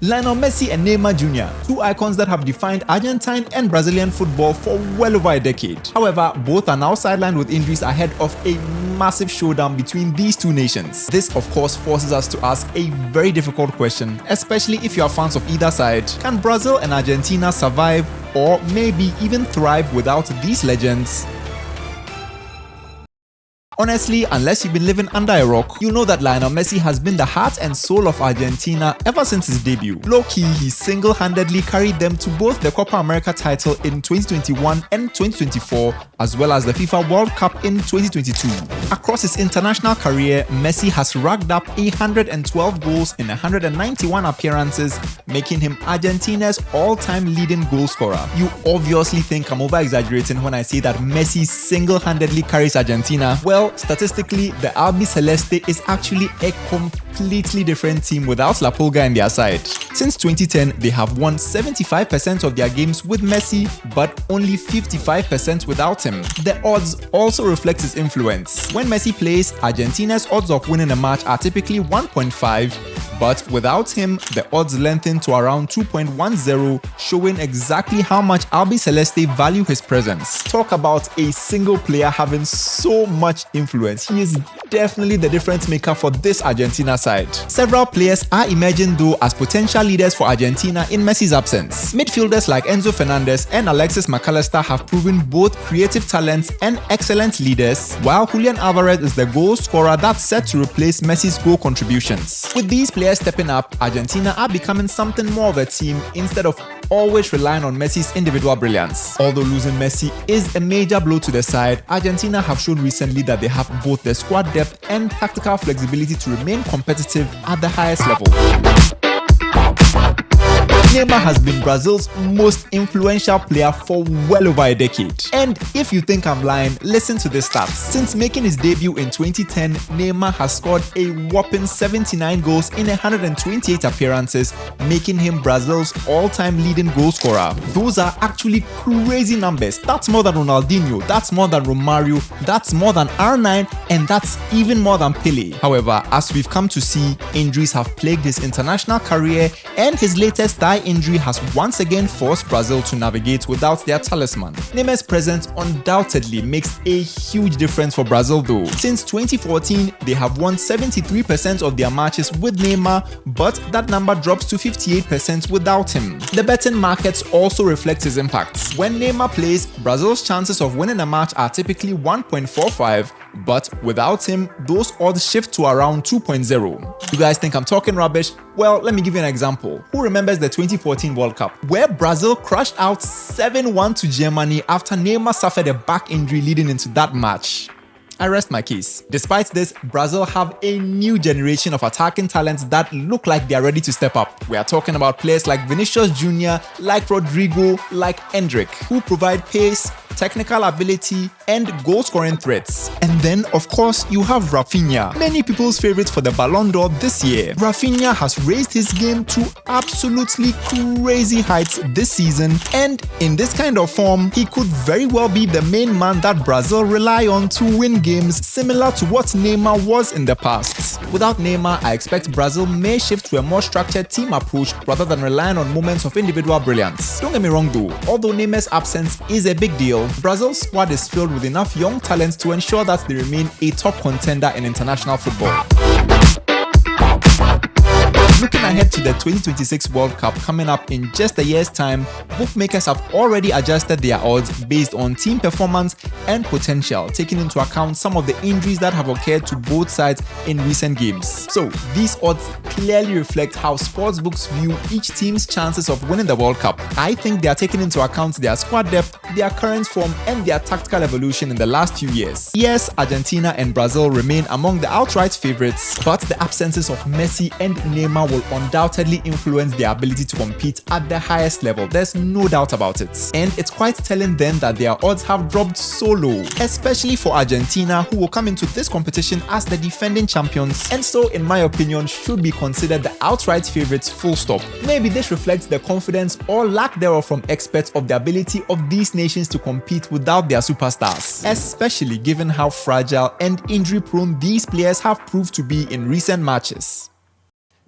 Lionel Messi and Neymar Jr., two icons that have defined Argentine and Brazilian football for well over a decade. However, both are now sidelined with injuries ahead of a massive showdown between these two nations. This, of course, forces us to ask a very difficult question, especially if you are fans of either side. Can Brazil and Argentina survive or maybe even thrive without these legends? Honestly, unless you've been living under a rock, you know that Lionel Messi has been the heart and soul of Argentina ever since his debut. Low-key, he single-handedly carried them to both the Copa America title in 2021 and 2024, as well as the FIFA World Cup in 2022. Across his international career, Messi has racked up 112 goals in 191 appearances, making him Argentina's all-time leading goal scorer. You obviously think I'm over-exaggerating when I say that Messi single-handedly carries Argentina. Well, statistically, the Albiceleste is actually a completely different team without La Pulga in their side. Since 2010, they have won 75% of their games with Messi, but only 55% without him. The odds also reflect his influence. When Messi plays, Argentina's odds of winning a match are typically 1.5, but without him, the odds lengthen to around 2.10, showing exactly how much Albiceleste value his presence. Talk about a single player having so much influence. He is definitely the difference maker for this Argentina side. Several players are emerging though as potential leaders for Argentina in Messi's absence. Midfielders like Enzo Fernandez and Alexis McAllister have proven both creative talents and excellent leaders, while Julian Alvarez is the goal scorer that's set to replace Messi's goal contributions. With these players stepping up, Argentina are becoming something more of a team instead of always relying on Messi's individual brilliance. Although losing Messi is a major blow to the side, Argentina have shown recently that they have both the squad depth and tactical flexibility to remain competitive at the highest level. Neymar has been Brazil's most influential player for well over a decade. And if you think I'm lying, listen to this stats. Since making his debut in 2010, Neymar has scored a whopping 79 goals in 128 appearances, making him Brazil's all-time leading goal scorer. Those are actually crazy numbers. That's more than Ronaldinho, that's more than Romario, that's more than R9, and that's even more than Pelé. However, as we've come to see, injuries have plagued his international career, and his latest thigh injury has once again forced Brazil to navigate without their talisman. Neymar's presence undoubtedly makes a huge difference for Brazil though. Since 2014, they have won 73% of their matches with Neymar, but that number drops to 58% without him. The betting markets also reflect his impact. When Neymar plays, Brazil's chances of winning a match are typically 1.45, but without him, those odds shift to around 2.0. You guys think I'm talking rubbish? Well, let me give you an example. Who remembers the 2014 World Cup, where Brazil crushed out 7-1 to Germany after Neymar suffered a back injury leading into that match? I rest my case. Despite this, Brazil have a new generation of attacking talents that look like they are ready to step up. We are talking about players like Vinicius Jr., like Rodrigo, like Endrick, who provide pace, technical ability, and goal-scoring threats. And then, of course, you have Rafinha, many people's favorites for the Ballon d'Or this year. Rafinha has raised his game to absolutely crazy heights this season, and in this kind of form, he could very well be the main man that Brazil rely on to win games, similar to what Neymar was in the past. Without Neymar, I expect Brazil may shift to a more structured team approach rather than relying on moments of individual brilliance. Don't get me wrong though, although Neymar's absence is a big deal, Brazil's squad is filled with enough young talents to ensure that they remain a top contender in international football. Looking ahead to the 2026 World Cup coming up in just a year's time, bookmakers have already adjusted their odds based on team performance and potential, taking into account some of the injuries that have occurred to both sides in recent games. So, these odds clearly reflect how sportsbooks view each team's chances of winning the World Cup. I think they are taking into account their squad depth, their current form, and their tactical evolution in the last few years. Yes, Argentina and Brazil remain among the outright favorites, but the absences of Messi and Neymar will undoubtedly influence their ability to compete at the highest level. There's no doubt about it. And it's quite telling then that their odds have dropped so low, especially for Argentina, who will come into this competition as the defending champions, and so in my opinion should be considered the outright favorites full stop. Maybe this reflects the confidence or lack thereof from experts of the ability of these nations to compete without their superstars, especially given how fragile and injury prone these players have proved to be in recent matches.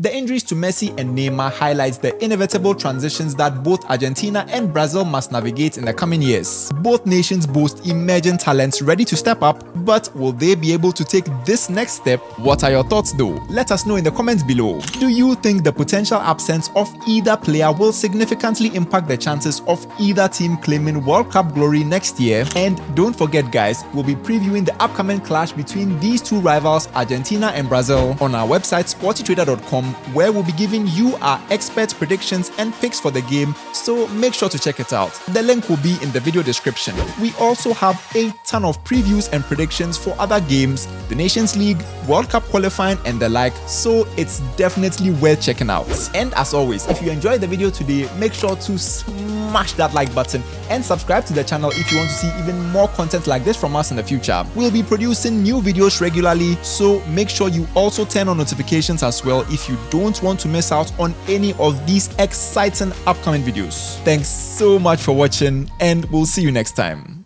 The injuries to Messi and Neymar highlights the inevitable transitions that both Argentina and Brazil must navigate in the coming years. Both nations boast emerging talents ready to step up, but will they be able to take this next step? What are your thoughts though? Let us know in the comments below. Do you think the potential absence of either player will significantly impact the chances of either team claiming World Cup glory next year? And don't forget guys, we'll be previewing the upcoming clash between these two rivals, Argentina and Brazil, on our website SportyTrader.com, where we'll be giving you our expert predictions and picks for the game, so make sure to check it out. The link will be in the video description. We also have a ton of previews and predictions for other games, the Nations League, World Cup qualifying and the like, so it's definitely worth checking out. And as always, if you enjoyed the video today, make sure to smash that like button and subscribe to the channel if you want to see even more content like this from us in the future. We'll be producing new videos regularly, so make sure you also turn on notifications as well if you don't want to miss out on any of these exciting upcoming videos. Thanks so much for watching, and we'll see you next time.